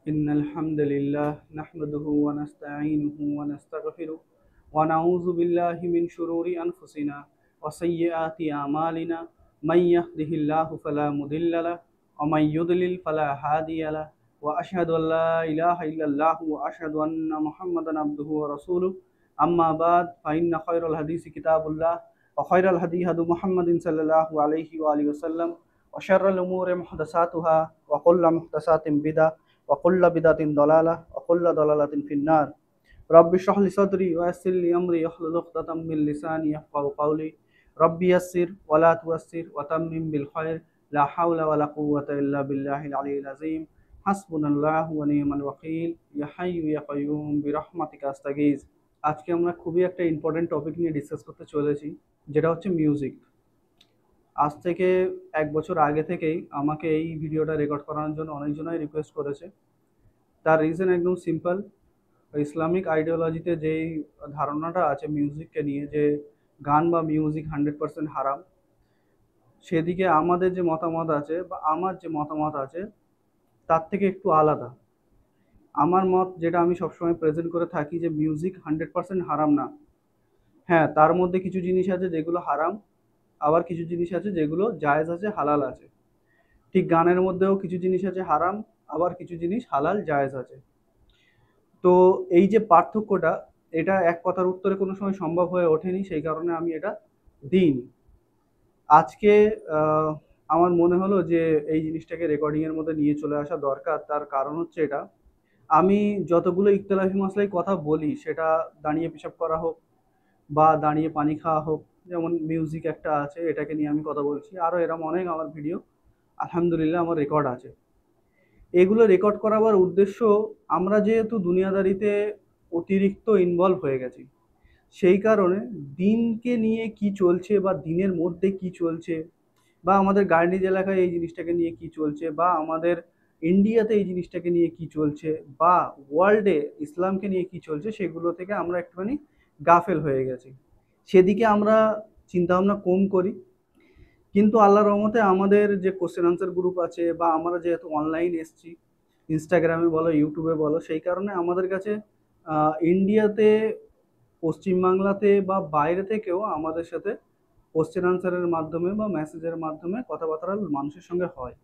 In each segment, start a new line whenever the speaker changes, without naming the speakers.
إن الحمد لله نحمده ونستعينه ونستغفره ونعوذ بالله من شرور أنفسنا وسيئات أعمالنا من يهده الله فلا مضل له ومن يضلل فلا هادي له وأشهد أن لا إله إلا الله وأشهد أن محمدا عبده ورسوله أما بعد فإن خير الحديث كتاب الله وخير الهدي هدي محمد صلى الله عليه وآله وسلم وشر الأمور محدثاتها وكل محدثات بدعة وكل بدعة ضلالة وكل ضلالة في النار رب اشرح لي صدري ويسر لي أمري واحلل عقدة من لساني يفقهوا قولي ربي يسر ولا تؤسر وتمم بالخير لا حول ولا قوة إلا بالله العلي العظيم حسبنا الله ونعم الوكيل يا حي يا قيوم برحمتك أستغيث আজকে আমরা খুবই একটা ইম্পর্টেন্ট টপিক নিয়ে ডিসকাস করতে চলেছি, যেটা হচ্ছে মিউজিক। আজ থেকে 1 বছর আগে থেকেই আমাকে এই ভিডিওটা রেকর্ড করানোর জন্য অনেকজনই রিকোয়েস্ট করেছে। তার রিজন একদম সিম্পল। ইসলামিক আইডিওলজিতে যেই ধারণাটা আছে মিউজিককে নিয়ে, যে গান বা মিউজিক 100% হারাম, সেদিকে আমাদের যে মতামত আছে বা আমার যে মতামত আছে তার থেকে একটু আলাদা। আমার মত, যেটা আমি সবসময় প্রেজেন্ট করে থাকি, যে মিউজিক 100% হারাম না। হ্যাঁ, তার মধ্যে কিছু জিনিস আছে যেগুলো হারাম, আবার কিছু জিনিস আছে যেগুলো জায়েজ আছে, হালাল আছে। ঠিক গানের মধ্যেও কিছু জিনিস আছে হারাম, আবার কিছু জিনিস হালাল জায়েজ আছে। তো এই যে পার্থক্যটা, এটা এক কথার উত্তরে কোনো সময় সম্ভব হয়ে ওঠেনি, সেই কারণে আমি এটা দিইনি। আজকে আমার মনে হলো যে এই জিনিসটাকে রেকর্ডিংয়ের মধ্যে নিয়ে চলে আসা দরকার। তার কারণ হচ্ছে এটা, আমি যতগুলো ইখতিলাফি মাসলায় কথা বলি, সেটা দাঁড়িয়ে পেশাব করা হোক বা দাঁড়িয়ে পানি খাওয়া হোক, যেমন মিউজিক একটা আছে, এটাকে নিয়ে আমি কথা বলছি, আরও এরম অনেক আমার ভিডিও আলহামদুলিল্লাহ আমার রেকর্ড আছে। এগুলো রেকর্ড করাবার উদ্দেশ্য, আমরা যেহেতু দুনিয়াদারিতে অতিরিক্ত ইনভলভ হয়ে গেছি, সেই কারণে দিনকে নিয়ে কি চলছে বা দিনের মধ্যে কি চলছে, বা আমাদের গার্নিজ এলাকায় এই জিনিসটাকে নিয়ে কি চলছে, বা আমাদের ইন্ডিয়াতে এই জিনিসটাকে নিয়ে কি চলছে, বা ওয়ার্ল্ডে ইসলামকে নিয়ে কি চলছে, সেগুলো থেকে আমরা একটুখানি গাফেল হয়ে গেছি। সেদিকে আমরা চিন্তাভাবনা কম করি। কিন্তু আল্লাহর রহমতে আমাদের যে কোশ্চেন আনসার গ্রুপ আছে, বা আমরা যেহেতু অনলাইন এসছি, ইনস্টাগ্রামে বলো, ইউটিউবে বলো, সেই কারণে আমাদের কাছে ইন্ডিয়াতে, পশ্চিমবাংলাতে বা বাইরে থেকেও আমাদের সাথে কোশ্চেন আনসারের মাধ্যমে বা মেসেজের মাধ্যমে কথাবার্তা মানুষের সঙ্গে হয়।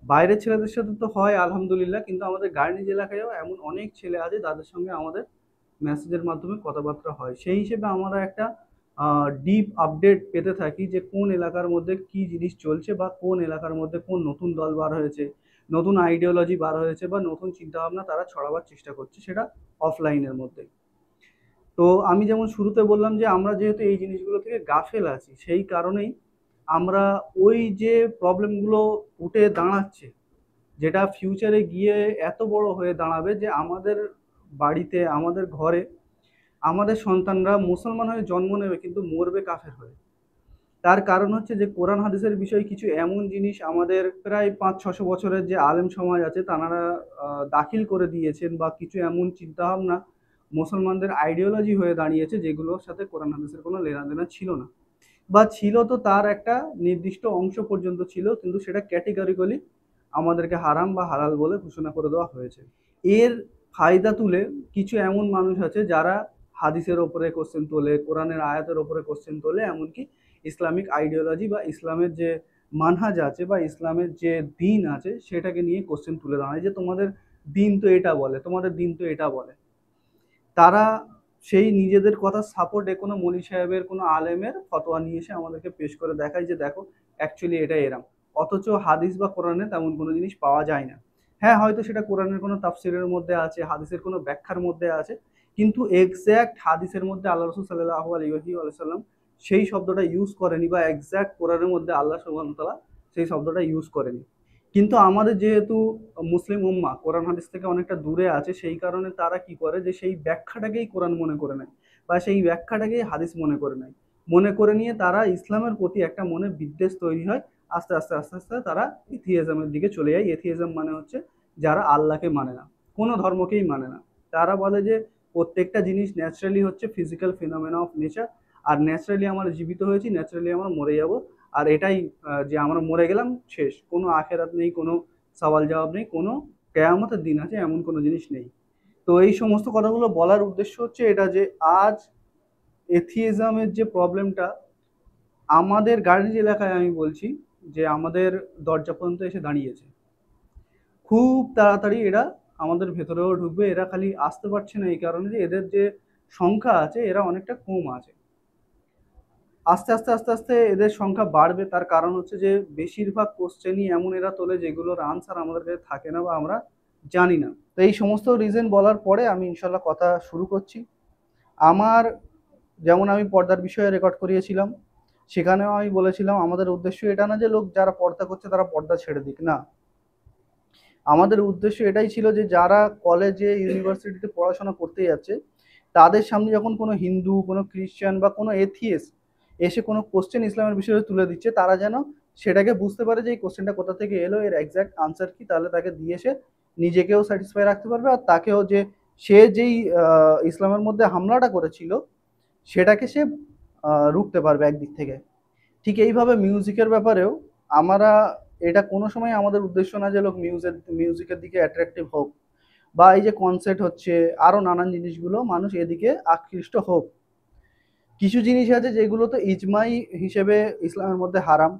বাইরের ছেলেদের সাথে তো হয় আলহামদুলিল্লাহ, কিন্তু আমাদের গার্নিজ এলাকায়ও এমন অনেক ছেলে আছে যাদের সঙ্গে আমাদের মেসেজের মাধ্যমে কথাবার্তা হয়। সেই হিসেবে আমরা একটা ডিপ আপডেট পেতে থাকি, যে কোন এলাকার মধ্যে কি জিনিস চলছে, বা কোন এলাকার মধ্যে কোন নতুন দল বার হয়েছে, নতুন আইডিওলজি বার হয়েছে, বা নতুন চিন্তাভাবনা তারা ছড়াবার চেষ্টা করছে, সেটা অফলাইনের মধ্যে। তো আমি যেমন শুরুতে বললাম যে আমরা যেহেতু এই জিনিসগুলো থেকে গাফেল আছি, সেই কারণেই আমরা ওই যে প্রবলেমগুলো উঠে দাঁড়াচ্ছে, যেটা ফিউচারে গিয়ে এত বড় হয়ে দাঁড়াবে যে আমাদের বাড়িতে, আমাদের ঘরে আমাদের সন্তানরা মুসলমান হয়ে জন্ম নেবে কিন্তু মরবে কাফের হয়ে। তার কারণ হচ্ছে যে কোরআন হাদিসের বিষয়ে কিছু এমন জিনিস আমাদের প্রায় 500-600 বছরের যে আলেম সমাজ আছে তারা দাখিল করে দিয়েছেন, বা কিছু এমন চিন্তাভাবনা মুসলমানদের আইডিওলজি হয়ে দাঁড়িয়েছে, যেগুলোর সাথে কোরআন হাদিসের কোনো লেনাদেনা ছিল না, বা ছিল তো তার একটা নির্দিষ্ট অংশ পর্যন্ত ছিল, কিন্তু সেটা ক্যাটেগরিক্যালি আমাদেরকে হারাম বা হালাল বলে ঘোষণা করে দেওয়া হয়েছে। এর ফায়দা তুলে কিছু এমন মানুষ আছে যারা হাদিসের ওপরে কোশ্চেন তোলে, কোরআনের আয়াতের ওপরে কোশ্চেন তোলে, এমনকি ইসলামিক আইডিওলজি বা ইসলামের যে মানহাজ আছে বা ইসলামের যে দিন আছে সেটাকে নিয়ে কোশ্চেন তুলে দাঁড়ায়, যে তোমাদের দিন তো এটা বলে, তোমাদের দিন তো এটা বলে। তারা সেই নিজেদের কথা সাপোর্টে কোনো মলি সাহেবের, কোনো আলেমের ফতোয়া নিয়ে এসে আমাদেরকে পেশ করে দেখায় যে দেখো অ্যাকচুয়ালি এটা এরাম। অথচ হাদিস বা কোরআনে তেমন কোনো জিনিস পাওয়া যায় না। হ্যাঁ, হয়তো সেটা কোরআনের কোনো তাফসিরের মধ্যে আছে, হাদিসের কোনো ব্যাখ্যার মধ্যে আছে, কিন্তু এক্স্যাক্ট হাদিসের মধ্যে আল্লাহ রসুল সাল্লাল্লাহু আলাইহি ওয়াসাল্লাম সেই শব্দটা ইউজ করেনি, বা এক্স্যাক্ট কোরআনের মধ্যে আল্লাহ সুবহানাহু ওয়া তাআলা সেই শব্দটা ইউজ করেনি। কিন্তু আমাদের যেহেতু মুসলিম উম্মাহ কোরআন হাদিস থেকে অনেকটা দূরে আছে, সেই কারণে তারা কি করে, যে সেই ব্যাখ্যাটাকেই কোরআন মনে করে নেয়, বা সেই ব্যাখ্যাটাকেই হাদিস মনে করে নেয়। মনে করে নিয়ে তারা ইসলামের প্রতি একটা মনে বিদ্বেষ তৈরি হয়। আস্তে আস্তে আস্তে আস্তে তারা এথিইজমের দিকে চলে যায়। এথিইজম মানে হচ্ছে যারা আল্লাহকে মানে না, কোনো ধর্মকেই মানে না। তারা বলে যে প্রত্যেকটা জিনিস ন্যাচারালি হচ্ছে ফিজিক্যাল ফিনোমেনা অফ নেচার, আর ন্যাচারালি আমরা জীবিত হয়েছি, ন্যাচারালি আমরা মরে যাব। আর এটাই যে আমরা মরে গেলাম শেষ, কোনো আখেরাত নেই, কোনো সওয়াল জবাব নেই, কোনো কেয়ামতের দিন আছে এমন কোনো জিনিস নেই। তো এই সমস্ত কথাগুলো বলার উদ্দেশ্য হচ্ছে এটা যে আজ এথিইজমের যে প্রবলেমটা আমাদের গার্ডেন্স এলাকায়, আমি বলছি যে আমাদের দরজা পর্যন্ত এসে দাঁড়িয়েছে। খুব তাড়াতাড়ি এরা আমাদের ভেতরেও ঢুকবে। এরা খালি আসতে পারছে না এই কারণে যে এদের যে সংখ্যা আছে এরা অনেকটা কম আছে। আস্তে আস্তে আস্তে আস্তে এদের সংখ্যা বাড়বে। তার কারণ হচ্ছে যে বেশিরভাগ কোশ্চেনই এমন এরা তোলে যেগুলোর আনসার আমাদের কাছে থাকে না বা আমরা জানি না। তো এই সমস্ত রিজন বলার পরে আমি ইনশাল্লাহ কথা শুরু করছি। আমার যেমন আমি পর্দার বিষয়ে রেকর্ড করিয়েছিলাম, সেখানেও আমি বলেছিলাম আমাদের উদ্দেশ্য এটা না যে লোক যারা পর্দা করছে তারা পর্দা ছেড়ে দিক, না। আমাদের উদ্দেশ্য এটাই ছিল যে যারা কলেজে ইউনিভার্সিটিতে পড়াশোনা করতে যাচ্ছে তাদের সামনে যখন কোনো হিন্দু, কোনো খ্রিস্টান বা কোনো এথিয়েস্ট এসে কোনো কোশ্চেন ইসলামের বিষয়ে তুলে দিচ্ছে, তারা যেন সেটাকে বুঝতে পারে যে এই কোশ্চেনটা কোথা থেকে এলো, এর এক্স্যাক্ট আনসার কি, তাহলে তাকে দিয়ে সে নিজেকেও স্যাটিসফাই রাখতে পারবে আর তাকেও যে সে যেই ইসলামের মধ্যে হামলাটা করেছিল সেটাকে সে রুখতে পারবে একদিক থেকে। ঠিক এইভাবে মিউজিকের ব্যাপারেও আমরা, এটা কোনো সময় আমাদের উদ্দেশ্য না যে লোক মিউজিকের দিকে অ্যাট্রাকটিভ হোক বা এই যে কনসার্ট হচ্ছে আরও নানান জিনিসগুলো মানুষ এদিকে আকৃষ্ট হোক। কিছু জিনিস আছে যেগুলো তো ইজমাই হিসেবে ইসলামের মধ্যে হারাম।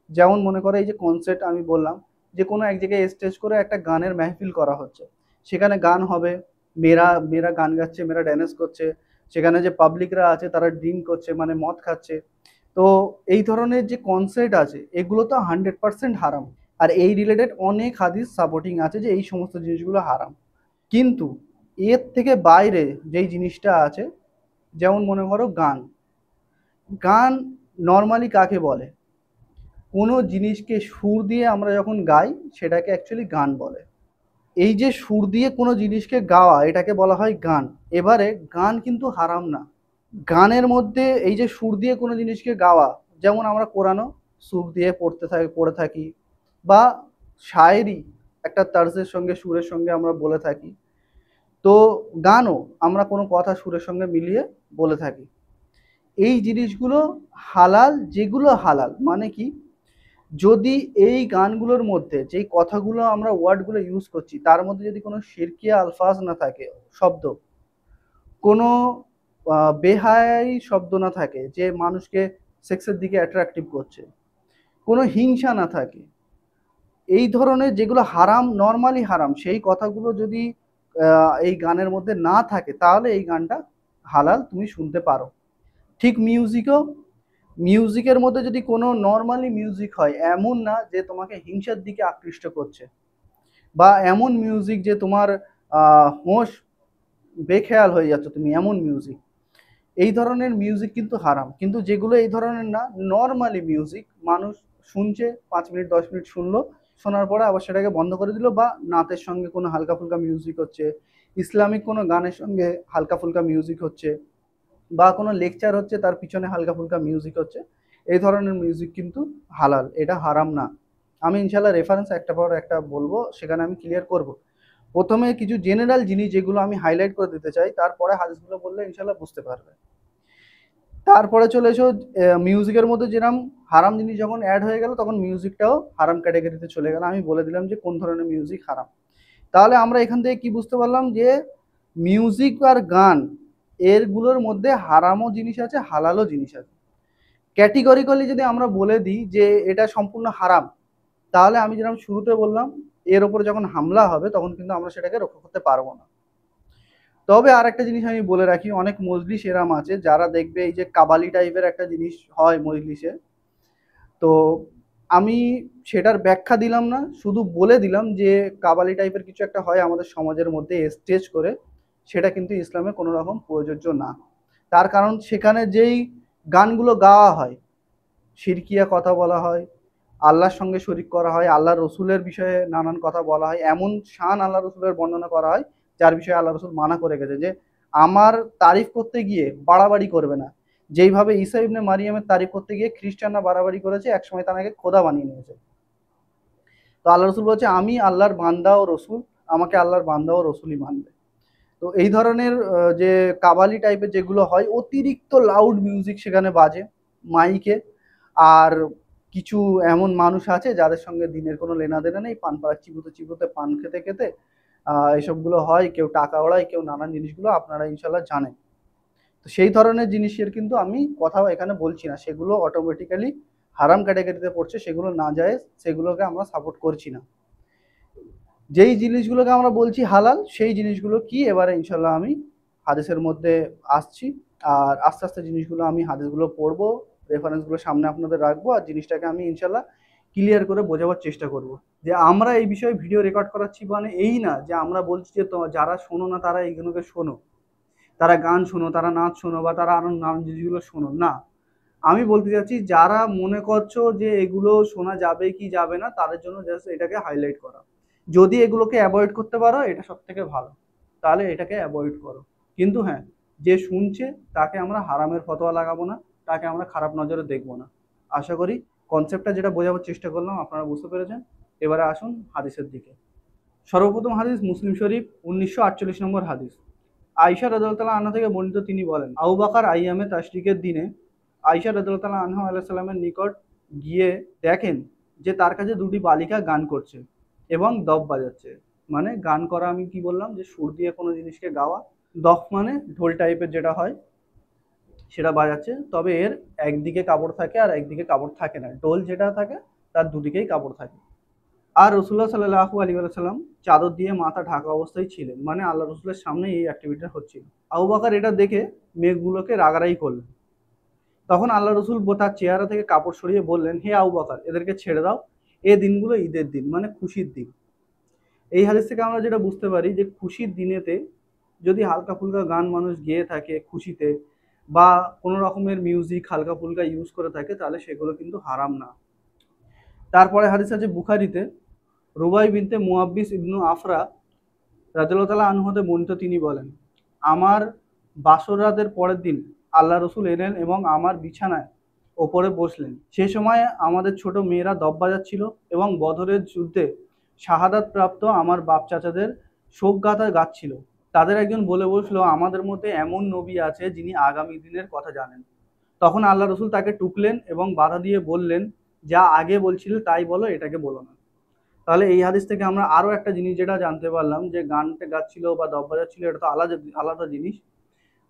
যেমন মনে করে এই যে কনসার্ট আমি বললাম, যে কোনো এক জায়গায় স্টেজ করে একটা গানের মেহফিল করা হচ্ছে, সেখানে গান হবে, মেয়েরা মেয়েরা গান গাচ্ছে, মেয়েরা ড্যান্স করছে, সেখানে যে পাবলিকরা আছে তারা ড্রিঙ্ক করছে মানে মদ খাচ্ছে। তো এই ধরনের যে কনসার্ট আছে এগুলো তো 100% হারাম। আর এই রিলেটেড অনেক হাদিস সাপোর্টিং আছে যে এই সমস্ত জিনিসগুলো হারাম। কিন্তু এর থেকে বাইরে যেই জিনিসটা আছে, যেমন মনে করো গান। গান নর্মালি কাকে বলে? কোনো জিনিসকে সুর দিয়ে আমরা যখন গাই সেটাকে অ্যাকচুয়ালি গান বলে। এই যে সুর দিয়ে কোনো জিনিসকে গাওয়া এটাকে বলা হয় গান। এবারে গান কিন্তু হারাম না। গানের মধ্যে এই যে সুর দিয়ে কোনো জিনিসকে গাওয়া, যেমন আমরা কোরআনও সুর দিয়ে পড়ে থাকি, বা শায়েরি একটা তার্জের সঙ্গে সুরের সঙ্গে আমরা বলে থাকি। তো গানও আমরা কোনো কথা সুরের সঙ্গে মিলিয়ে বলে থাকি। এই জিনিসগুলো হালাল। যেগুলো হালাল মানে কি, যদি এই গানগুলোর মধ্যে যেই কথাগুলো আমরা ওয়ার্ডগুলো ইউজ করছি তার মধ্যে যদি কোনো শিরকিয়া আলফাজ না থাকে, শব্দ, কোনো বেহায়াই শব্দ না থাকে যে মানুষকে সেক্সের দিকে অ্যাট্রাকটিভ করছে, কোনো হিংসা না থাকে, এই ধরনের যেগুলো হারাম, নর্মালি হারাম, সেই কথাগুলো যদি এই গানের মধ্যে না থাকে তাহলে এই গানটা হালাল, তুমি শুনতে পারো। ঠিক মিউজিকের মধ্যে যদি কোনো নর্মালি মিউজিক হয়, এমন না যে তোমাকে হিংসার দিকে আকৃষ্ট করছে, বা এমন মিউজিক যে তোমার হোশ বেখেয়াল হয়ে যাচ্ছে তুমি, এমন মিউজিক, এই ধরনের মিউজিক কিন্তু হারাম। কিন্তু যেগুলো এই ধরনের না, নর্মালি মিউজিক, মানুষ শুনছে 5 মিনিট 10 মিনিট শুনলো, শোনার পরে আবার সেটাকে বন্ধ করে দিল, বা নাতের সঙ্গে কোনো হালকা ফুলকা মিউজিক হচ্ছে, ইসলামিক কোনো গানের সঙ্গে হালকা ফুলকা মিউজিক হচ্ছে, বা কোনো লেকচার হচ্ছে তার পিছনে হালকা ফুলকা মিউজিক হচ্ছে, এই ধরনের মিউজিক কিন্তু হালাল, এটা হারাম না। আমি ইনশাল্লাহ রেফারেন্স একটা পর একটা বলবো, সেখানে আমি ক্লিয়ার করব। প্রথমে কিছু জেনারেল জিনিস যেগুলো আমি হাইলাইট করে দিতে চাই, তারপরে হাদিসগুলো বললে ইনশাল্লাহ বুঝতে পারবে। তারপরে চলে এসো মিউজিকের মধ্যে যেরকম হারাম জিনিস যখন অ্যাড হয়ে গেল তখন মিউজিকটাও হারাম ক্যাটাগরিতে চলে গেল। আমি বলে দিলাম যে কোন ধরনের মিউজিক হারাম। তাহলে আমরা এখান থেকে কি বুঝতে পারলাম যে মিউজিক আর গান এরগুলোর মধ্যে হারামও জিনিস আছে, হালালও জিনিস আছে। ক্যাটেগরিক্যালি যদি আমরা বলে দিই যে এটা সম্পূর্ণ হারাম, তাহলে আমি যেরকম শুরুতে বললাম এর ওপরে যখন হামলা হবে তখন কিন্তু আমরা সেটাকে রক্ষা করতে পারবো না। তবে আর একটা জিনিস আমি বলে রাখি, অনেক মজলিস এরাম আছে যারা দেখবে এই যে কাবালি টাইপের একটা জিনিস হয় মজলিসে, তো আমি সেটার ব্যাখ্যা দিলাম না, শুধু বলে দিলাম যে কাবালি টাইপের কিছু একটা হয় আমাদের সমাজের মধ্যে স্টেজ করে, সেটা কিন্তু ইসলামে কোনো রকম প্রযোজ্য না। তার কারণ সেখানে যেই গানগুলো গাওয়া হয়, শিরকিয়া কথা বলা হয়, আল্লাহর সঙ্গে শরিক করা হয়, আল্লাহ রসুলের বিষয়ে নানান কথা বলা হয়, এমন শান আল্লাহ রসুলের বর্ণনা করা হয় যার বিষয়ে আল্লাহ রসুল মানা করে গেছে যে আমার তারিফ করতে গিয়ে বাড়াবাড়ি করবে না। যেইভাবে ঈসা ইবনে মারিয়ামের তারিফ করতে গিয়ে খ্রিস্টানরা বাড়াবাড়ি করেছে, একসময় তাকে খোদা বানিয়ে নিয়েছে। তো আল্লাহ রসুল বলছে আমি আল্লাহর বান্দা ও রসুল, আমাকে আল্লাহর বান্দা ও রসুলই মানবে। তো এই ধরনের যে কাবালি টাইপের যেগুলো হয়, অতিরিক্ত লাউড মিউজিক সেখানে বাজে মাইকে, আর কিছু এমন মানুষ আছে যাদের সঙ্গে দিনের কোনো লেনাদেনা নেই, পান পাড়া চিবোতে চিবোতে, পান খেতে খেতে এসবগুলো হয়। কেউ টাকা ওড়ায়, কেউ নানান জিনিসগুলো আপনারা ইনশাল্লাহ জানেন। তো সেই ধরনের জিনিসের কিন্তু আমি কথাও এখানে বলছি না, সেগুলো অটোমেটিক্যালি হারাম ক্যাটাগরিতে পড়ছে, সেগুলো না যায়, সেগুলোকে আমরা সাপোর্ট করছি না। যেই জিনিসগুলোকে আমরা বলছি হালাল, সেই জিনিসগুলো কি এবারে ইনশাল্লাহ আমি হাদিসের মধ্যে আসছি। আর আস্তে আস্তে জিনিসগুলো আমি হাদিসগুলো পড়বো, রেফারেন্সগুলো সামনে আপনাদের রাখবো, আর জিনিসটাকে আমি ইনশাল্লাহ ক্লিয়ার করে বোঝাবার চেষ্টা করব। যে আমরা এই বিষয়ে ভিডিও রেকর্ড করাচ্ছি মানে এই না যে আমরা বলছি যে যারা শোনো না তারা এইগুলোকে শোনো, তারা গান শোনো, তারা নাচ শোনো, বা তারা আরো নানান জিনিসগুলো শোনো না। আমি বলতে চাচ্ছি যারা মনে করছো যে এগুলো শোনা যাবে কি যাবে না, তাদের জন্য জাস্ট এটাকে হাইলাইট করা। যদি এগুলোকে অ্যাভয়েড করতে পারো এটা সব থেকে ভালো, তাহলে এটাকে অ্যাভয়েড করো। কিন্তু হ্যাঁ, যে শুনছে তাকে আমরা হারামের ফতোয়া লাগাবো না, তাকে আমরা খারাপ নজরে দেখবো না। আশা করি কনসেপ্টটা যেটা বোঝাবার চেষ্টা করলাম আপনারা বুঝতে পেরেছেন। এবারে আসুন হাদিসের দিকে। সর্বপ্রথম হাদিস মুসলিম শরীফ 1948 নম্বর হাদিস। আয়েশা রাদিয়াল্লাহু আনহা থেকে বর্ণিত, তিনি বলেন, আবু বকর আইয়ামে তাশরিকের দিনে আয়েশা রাদিয়াল্লাহু আনহা আলাইহিস সালামের নিকট গিয়ে দেখেন যে তার কাছে দুটি বালিকা গান করছে এবং দফ বাজাচ্ছে। মানে গান করা, আমি কি বললাম যে সুর দিয়ে কোনো জিনিসকে গাওয়া, দফ মানে ঢোল টাইপের যেটা হয় সেটা বাজাচ্ছে। তবে এর একদিকে কাপড় থাকে আর একদিকে কাপড় থাকে না, ঢোল যেটা থাকে তার দুদিকেই কাপড় থাকে। আর রসুল্লাহ সাল্লাহু আলী আসাল্লাম চাদর দিয়ে মাথা ঢাকা অবস্থায় ছিলেন, মানে আল্লাহ রসুলের সামনে এই অ্যাক্টিভিটিটা হচ্ছিল। আবু বকর এটা দেখে মেয়েগুলোকে রাগারাগি করলেন। তখন আল্লাহ রসুল তার চেহারা থেকে কাপড় সরিয়ে বললেন, হে আবু বকর, এদেরকে ছেড়ে দাও, এই দিনগুলো ঈদের দিন, মানে খুশির দিন। এই হাদিস থেকে আমরা যেটা বুঝতে পারি যে খুশির দিনেতে যদি হালকা ফুলকা গান মানুষ গেয়ে থাকে খুশিতে, বা কোনো রকমের মিউজিক হালকা ফুলকা ইউজ করে থাকে, তাহলে সেগুলো কিন্তু হারাম না। তারপরে হাদিস আছে বুখারিতে, রুবাই বিনতে মুয়াব্বিস ইবনু আফরা রাদিয়াল্লাহু তাআলা আনহু হতে বর্ণিত, তিনি বলেন, আমার বাসর রাতের পরের দিন আল্লাহ রসুল এলেন এবং আমার বিছানায় ওপরে বসলেন। সে সময় আমাদের ছোট মেয়েরা দব বাজাচ্ছিল এবং বদরের যুদ্ধে শাহাদাত প্রাপ্ত আমার বাপ চাচাদের শোক গাথা গাচ্ছিল। তাদের একজন বলে বসলো, আমাদের মধ্যে এমন নবী আছে যিনি আগামী দিনের কথা জানেন। তখন আল্লাহ রসুল তাকে টুকলেন এবং বাধা দিয়ে বললেন, যা আগে বলছিলে তাই বলো, এটাকে বলো না। তাহলে এই হাদিস থেকে আমরা আরো একটা জিনিস যেটা জানতে পারলাম, যে গানটা গাচ্ছিল বা দব বাজাচ্ছিল এটা তো আলাদা আলাদা জিনিস।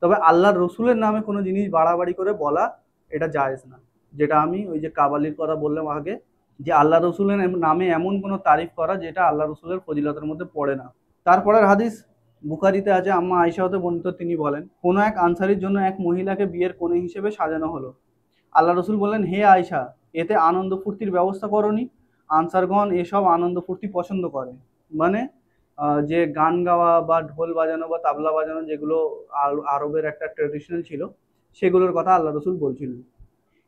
তবে আল্লাহর রসুলের নামে কোনো জিনিস বাড়াবাড়ি করে বলা এটা জায়েজ না। যেটা আমি ওই যে কাবালির কথা বললাম আগে, যে আল্লাহ রসুলের নামে এমন কোনো তারিফ করা যেটা আল্লাহ রসুলের ফজিলতের মধ্যে পড়ে না। তারপরের হাদিস বুখারিতে আছে, আম্মা আয়েশা হতে বর্ণিত, তিনি বলেন, কোনো এক আনসারীর জন্য এক মহিলাকে বিয়ের কনে হিসেবে সাজানো হলো। আল্লাহ রসুল বললেন, হে আয়েশা, এতে আনন্দ ফুর্তির ব্যবস্থা করনি? আনসারগণ এসব আনন্দ ফুর্তি পছন্দ করে। মানে যে গান গাওয়া বা ঢোল বাজানো বা তাবলা বাজানো, যেগুলো আরবের একটা ট্রেডিশনাল ছিল, সেগুলোর কথা আল্লাহ রসুল বলছিলেন।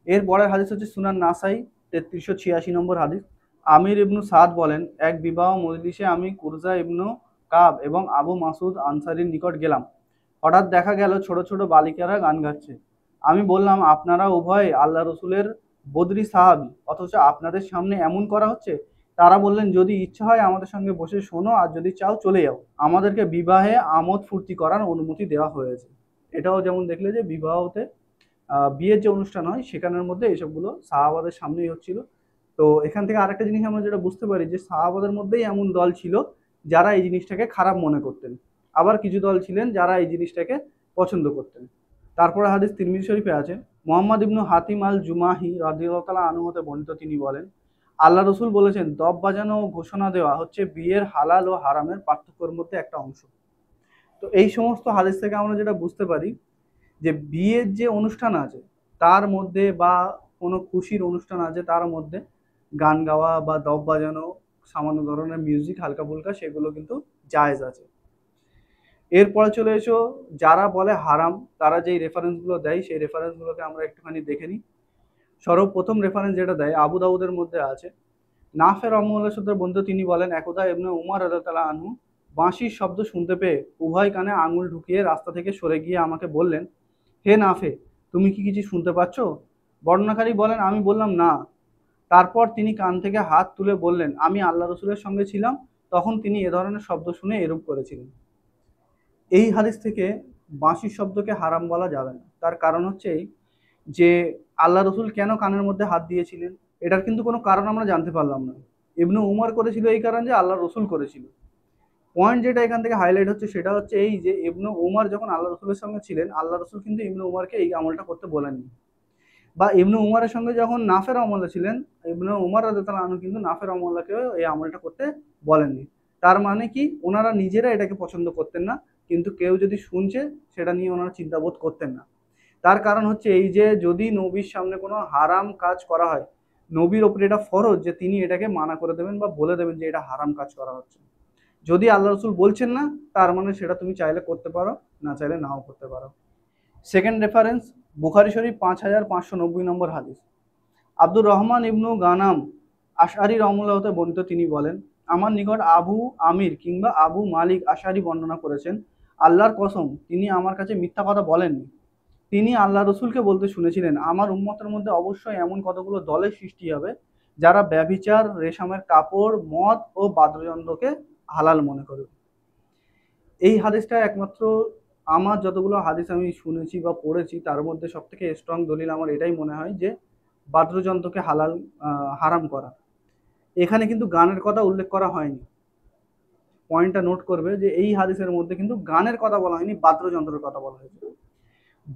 এর পরের হাদিস হচ্ছে সুনান নাসাই 3386 নম্বর হাদিস। আমির ইবনু সাদ বলেন, এক বিবাহ মজলিসে আমি কুরজা ইবনু কাব এবং আবু মাসুদ আনসারির নিকট গেলাম। হঠাৎ দেখা গেল ছোট ছোট বালিকারা গান গাচ্ছে। আমি বললাম, আপনারা উভয় আল্লাহ রসুলের বদরি সাহাবি, অথচ আপনাদের সামনে এমন করা হচ্ছে? তারা বললেন, যদি ইচ্ছা হয় আমাদের সঙ্গে বসে শোনো, আর যদি চাও চলে যাও। আমাদেরকে বিবাহে আমোদ ফুর্তি করার অনুমতি দেওয়া হয়েছে। এটাও যেমন দেখলে যে বিবাহতে বিয়ের যে অনুষ্ঠান হয় সেখানের মধ্যে এসবগুলো সাহাবাদের সামনেই হচ্ছিল। তো এখান থেকে আরেকটা জিনিস আমরা যেটা বুঝতে পারি, যে সাহাবাদের মধ্যেই এমন দল ছিল যারা এই জিনিসটাকে খারাপ মনে করতেন, আবার কিছু দল ছিলেন যারা এই জিনিসটাকে পছন্দ করতেন। তারপরে হাদিস তিরমিজি শরীফে আছে, মোহাম্মদ ইবনু হাতিম আল জুমাহি রাদিয়াল্লাহু তাআলা আনহু হতে বর্ণিত, তিনি বলেন, আল্লাহ রসুল বলেছেন, দব বাজানো ও ঘোষণা দেওয়া হচ্ছে বিয়ের হালাল ও হারামের পার্থক্যের মধ্যে একটা অংশ। তো এই সমস্ত হাদিস থেকে আমরা যেটা বুঝতে পারি, যে বিয়ের যে অনুষ্ঠান আছে তার মধ্যে, বা কোনো খুশির অনুষ্ঠান আছে তার মধ্যে গান গাওয়া বা দব বাজানো, সামান্য ধরনের মিউজিক হালকা ফুলকা, সেগুলো কিন্তু জায়েজ আছে। এরপরে চলে এসো, যারা বলে হারাম তারা যেই রেফারেন্সগুলো দেয় সেই রেফারেন্সগুলোকে আমরা একটুখানি দেখে নিই। সর্বপ্রথম রেফারেন্স যেটা দেয় আবু দাউদের মধ্যে আছে, নাফে রহমুল্লাহ সূত্রে বন্ধু, তিনি বলেন, একদা ইবনে উমর রাদিয়াল্লাহু আনহু বাঁশির শব্দ শুনতে পেয়ে উভয় কানে আঙুল ঢুকিয়ে রাস্তা থেকে সরে গিয়ে আমাকে বললেন, হে নাফে, তুমি কি কিছু শুনতে পাচ্ছ? বর্ণনাকারী বলেন, আমি বললাম না। তারপর তিনি কান থেকে হাত তুলে বললেন, আমি আল্লাহ রসুলের সঙ্গে ছিলাম, তখন তিনি এ ধরনের শব্দ শুনে এরূপ করেছিলেন। এই হাদিস থেকে বাঁশির শব্দকে হারাম বলা যাবে না। তার কারণ হচ্ছে এই, যে আল্লাহ রসুল কেন কানের মধ্যে হাত দিয়েছিলেন? এটার কিন্তু কোনো কারণ আমরা জানতে পারলাম না। ইবনু উমর করেছিল এই কারণ যে আল্লাহ রসুল করেছিল। পয়েন্ট যেটা এখান থেকে হাইলাইট হচ্ছে সেটা হচ্ছে এই যে ইবনু উমর যখন আল্লাহ রসুলের সঙ্গে ছিলেন, আল্লাহ রসুল কিন্তু ইবনু উমরকে এই আমলটা করতে বলেননি। বা ইবনু উমরের সঙ্গে যখন নাফের আমলে ছিলেন, ইবনু উমর রাদিয়াল্লাহু আনহু কিন্তু নাফের আমলাকে এই আমলটা করতে বলেননি। তার মানে কি, ওনারা নিজেরা এটাকে পছন্দ করতেন না, কিন্তু কেউ যদি শুনছে সেটা নিয়ে ওনারা চিন্তাবোধ করতেন না। তার কারণ হচ্ছে এই যে যদি নবীর সামনে কোনো হারাম কাজ করা হয়, নবীর ওপরে এটা ফরজ যে তিনি এটাকে মানা করে দেবেন বা বলে দেবেন যে এটা হারাম কাজ করা হচ্ছে। যদি আল্লাহ রসুল বলছেন না, তার মানে সেটা তুমি চাইলে করতে পারো, না চাইলে নাও করতে পারো। সেকেন্ড রেফারেন্স, বুখারী শরীফ 5590 নম্বর হাদিস। আব্দুর রহমান ইবনু গানাম আশআরী রাহমাহুল্লাহ হতে বর্ণিত, তিনি বলেন, আমার নিকট আবু আমির কিংবা আবু মালিক আশআরী বর্ণনা করেছেন, আল্লাহর কসম তিনি আমার কাছে মিথ্যা কথা বলেননি। তিনি আল্লাহ রসুলকে বলতে শুনেছিলেন, আমার উম্মতের মধ্যে অবশ্যই এমন কতগুলো দলের সৃষ্টি হবে যারা ব্যভিচার, রেশমের কাপড়, মদ ও বাদ্যযন্ত্রকে হালাল মনে করবে। এই হাদিসটা একমাত্র আমার যতগুলো হাদিস আমি শুনেছি বা পড়েছি তার মধ্যে সব থেকে স্ট্রং দলিল আমার এটাই মনে হয় যে বাদ্যযন্ত্রকে হারাম করা। এখানে কিন্তু গানের কথা উল্লেখ করা হয়নি। পয়েন্টটা নোট করবে যে এই হাদিসের মধ্যে কিন্তু গানের কথা বলা হয়নি, বাদ্যযন্ত্রের কথা বলা হয়েছে।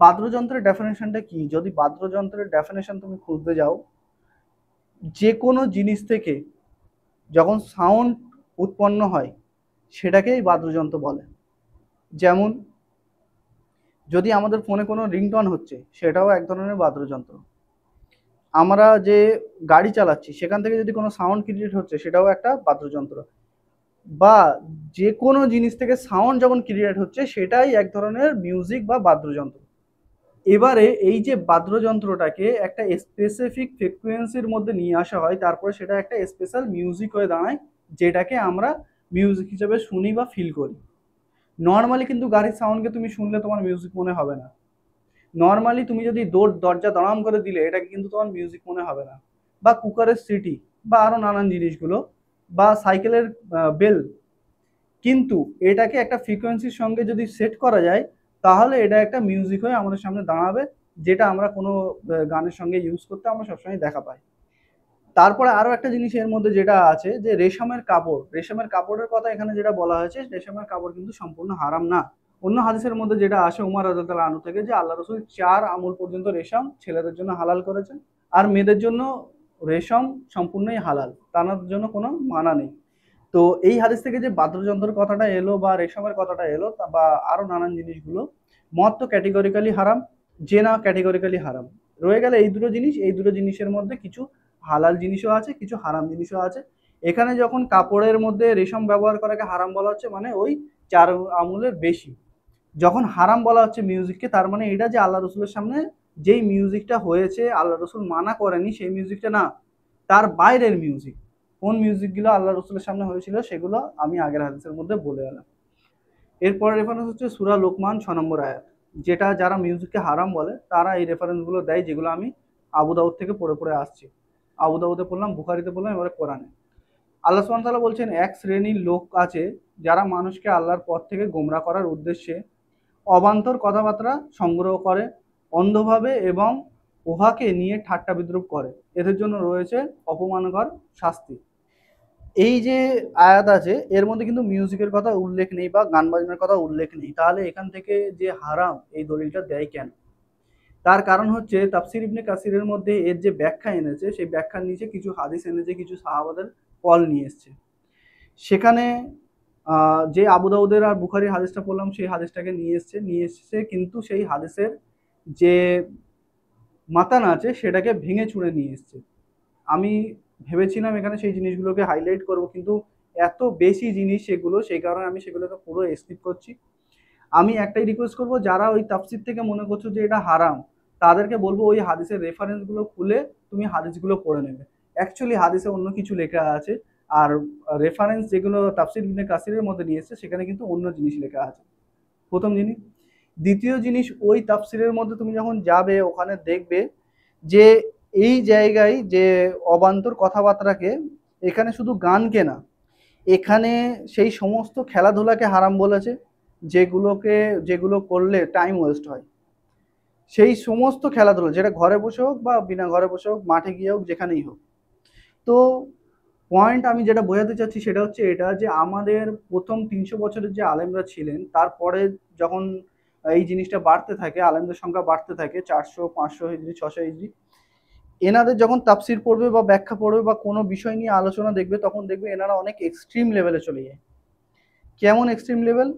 বাদ্যযন্ত্রের ডেফিনেশনটা কি? যদি বাদ্যযন্ত্রের ডেফিনেশন তুমি খুঁজতে যাও, যে কোনো জিনিস থেকে যখন সাউন্ড উৎপন্ন হয় সেটাকেই বাদ্যযন্ত্র বলে। যেমন যদি আমাদের ফোনে কোনো রিংটন হচ্ছে, সেটাও এক ধরনের বাদ্যযন্ত্র। আমরা যে গাড়ি চালাচ্ছি সেখান থেকে যদি কোনো সাউন্ড ক্রিয়েট হচ্ছে, সেটাও একটা বাদ্যযন্ত্র। বা যে কোনো জিনিস থেকে সাউন্ড যখন ক্রিয়েট হচ্ছে সেটাই এক ধরনের মিউজিক বা বাদ্যযন্ত্র। এবারে এই যে বাদ্যযন্ত্রটাকে একটা স্পেসিফিক ফ্রিকোয়েন্সির মধ্যে নিয়ে আসা হয়, তারপরে সেটা একটা স্পেশাল মিউজিক হয়ে দাঁড়ায়, যেটাকে আমরা মিউজিক হিসেবে শুনি বা ফিল করি। নর্মালি কিন্তু গাড়ির সাউন্ডকে তুমি শুনলে তোমার মিউজিক মনে হবে না। নর্মালি তুমি যদি দরজা দড়াম করে দিলে এটাকে কিন্তু তোমার মিউজিক মনে হবে না। বা কুকারের সিটি বা আরও নানান জিনিসগুলো, বা সাইকেলের বেল, কিন্তু এটাকে একটা ফ্রিকোয়েন্সির সঙ্গে যদি সেট করা যায় তাহলে এটা একটা মিউজিক হয়ে আমাদের সামনে দাঁড়াবে, যেটা আমরা কোনো গানের সঙ্গে ইউজ করতে আমরা সবসময় দেখা পাই। তারপরে আরও একটা জিনিস এর মধ্যে যেটা আছে যে রেশমের কাপড়, রেশমের কাপড়ের কথা এখানে যেটা বলা হয়েছে, রেশমের কাপড় কিন্তু সম্পূর্ণ হারাম না। অন্য হাদিসের মধ্যে যেটা আসে উমর রাদিয়াল্লাহু আনহু থেকে, যে আল্লাহ রসুল 4 আঙুল পর্যন্ত রেশম ছেলেদের জন্য হালাল করেছেন, আর মেয়েদের জন্য রেশম সম্পূর্ণই হালাল, তার জন্য কোনো মানা নেই। তো এই হাদিস থেকে যে বাদ্যযন্ত্রের কথাটা এলো বা রেশমের কথাটা এলো বা আরো নানান জিনিসগুলো, মদ তো ক্যাটেগরিক্যালি হারাম, জেনা ক্যাটেগরিক্যালি হারাম। রয়ে গেলে এই দুটো জিনিস, এই দুটো জিনিসের মধ্যে কিছু হালাল জিনিসও আছে, কিছু হারাম জিনিসও আছে। এখানে যখন কাপড়ের মধ্যে রেশম ব্যবহার করাকে হারাম বলা হচ্ছে, মানে ওই 4 আঙুলের বেশি। যখন হারাম বলা হচ্ছে মিউজিককে, তার মানে এটা যে আল্লাহ রসুলের সামনে যেই মিউজিকটা হয়েছে আল্লাহ রসুল মানা করেনি সেই মিউজিকটা না, তার বাইরের মিউজিক। কোন মিউজিকগুলো আল্লাহ রসুলের সামনে হয়েছিল সেগুলো আমি আগের হাদিসের মধ্যে বলে গেলাম। এরপরে রেফারেন্স হচ্ছে সূরা লোকমান 6 নম্বর আয়াত, যেটা যারা মিউজিককে হারাম বলে তারা এই রেফারেন্সগুলো দেয়, যেগুলো আমি আবু দাউদ থেকে পড়ে পড়ে আসছি। আবু দাউদে পড়লাম, বুখারিতে পড়লাম, এবারে কোরআনে। আল্লাহ সুবহানাহু ওয়া তাআলা বলছেন, এক শ্রেণীর লোক আছে যারা মানুষকে আল্লাহর পথ থেকে গোমরা করার উদ্দেশ্যে অবান্তর কথাবার্তা সংগ্রহ করে অন্ধভাবে এবং উহাকে নিয়ে ঠাট্টা বিদ্রুপ করে, এদের জন্য রয়েছে অপমানকর শাস্তি। এই যে আয়াত আছে এর মধ্যে কিন্তু মিউজিকের কথা উল্লেখ নেই বা গান বাজনার কথা উল্লেখ নেই, তাহলে এখান থেকে যে হারাম এই দলিলটা দেয় কেন? তার কারণ হচ্ছে তাফসির ইবনে কাসিরের মধ্যে এর যে ব্যাখ্যা এনেছে সেই ব্যাখ্যার নিচে কিছু হাদিস এনেছে, কিছু সাহাবাদের কল নিয়ে এসছে। সেখানে যে আবু দাউদের আর বুখারীর হাদিসটা পড়লাম সেই হাদিসটাকে নিয়ে এসছে, কিন্তু সেই হাদিসের যে মাতান আছে সেটাকে ভেঙে চুরে নিয়ে এসছে। আমি ভেবেছিলাম এখানে সেই জিনিসগুলোকে হাইলাইট করব, কিন্তু এত বেশি জিনিস সেগুলো, সেই কারণে আমি সেগুলোকে পুরো স্কিপ করছি। আমি একটাই রিকোয়েস্ট করব, যারা ওই তাফসির থেকে মনে করছো যে এটা হারাম, তাদেরকে বলবো ওই হাদিসের রেফারেন্সগুলো খুলে তুমি হাদিসগুলো পড়ে নেবে। অ্যাকচুয়ালি হাদিসে অন্য কিছু লেখা আছে, আর রেফারেন্স যেগুলো তাফসির ইবনে কাসিরের মধ্যে নিয়ে এসছে সেখানে কিন্তু অন্য জিনিস লেখা আছে, প্রথম জিনিস। দ্বিতীয় জিনিস, ওই তাফসিরের মধ্যে তুমি যখন যাবে ওখানে দেখবে যে এই জায়গায় যে অবান্তর কথাবার্তাকে, এখানে শুধু গানকে না, এখানে সেই সমস্ত খেলাধুলাকে হারাম বলেছে যেগুলো করলে টাইম ওয়েস্ট হয়। সেই সমস্ত খেলাধুলা, যেটা ঘরে বসে হোক বা বিনা ঘরে বসে হোক, মাঠে গিয়ে হোক, যেখানেই হোক, তো পয়েন্ট আমি যেটা বোঝাতে চাচ্ছি সেটা হচ্ছে এটা, যে আমাদের প্রথম 300 বছরের যে আলেমরা ছিলেন, তারপরে যখন এই জিনিসটা বাড়তে থাকে, আলেমদের সংখ্যা বাড়তে থাকে, 400 500 হিজরি 600 হিজরি, এনাদের যখন তাফসির পড়বে বা ব্যাখ্যা পড়বে বা কোনো বিষয় নিয়ে আলোচনা দেখবে, তখন দেখবে এনারা অনেক এক্সট্রিম লেভেলে চলে যায়। কেমন এক্সট্রিম লেভেল?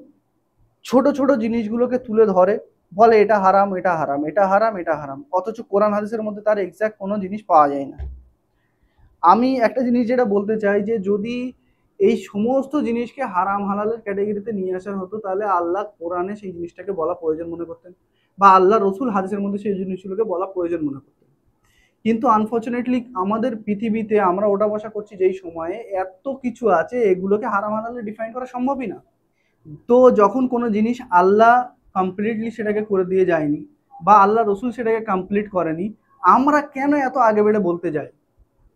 ছোট ছোট জিনিসগুলোকে তুলে ধরে, বলে এটা হারাম, এটা হারাম, এটা হারাম, এটা হারাম, অথচ কোরআন হাদিসের মধ্যে তার এক্সাক্ট কোনো জিনিস পাওয়া যায় না। আমি একটা জিনিস যেটা বলতে চাই, যে যদি এই সমস্ত জিনিসকে হারাম হালালের ক্যাটাগরিতে নিয়ে আসা হতো, তাহলে আল্লাহ কোরআনে সেই জিনিসটাকে বলা প্রয়োজন মনে করতেন, বা আল্লাহ রসুল হাদিসের মধ্যে সেই জিনিসগুলোকে বলা প্রয়োজন মনে করতেন। কিন্তু আনফর্চুনেটলি আমাদের পৃথিবীতে আমরা ওটা বসা করছি যেই সময়ে এত কিছু আছে, এগুলোকে হারাম হালালে ডিফাইন করা সম্ভবই না। তো যখন কোনো জিনিস আল্লাহ কমপ্লিটলি সেটাকে করে দিয়ে যায়নি, বা আল্লাহ রসুল সেটাকে কমপ্লিট করেনি, আমরা কেন এত আগে বেড়ে বলতে যাই?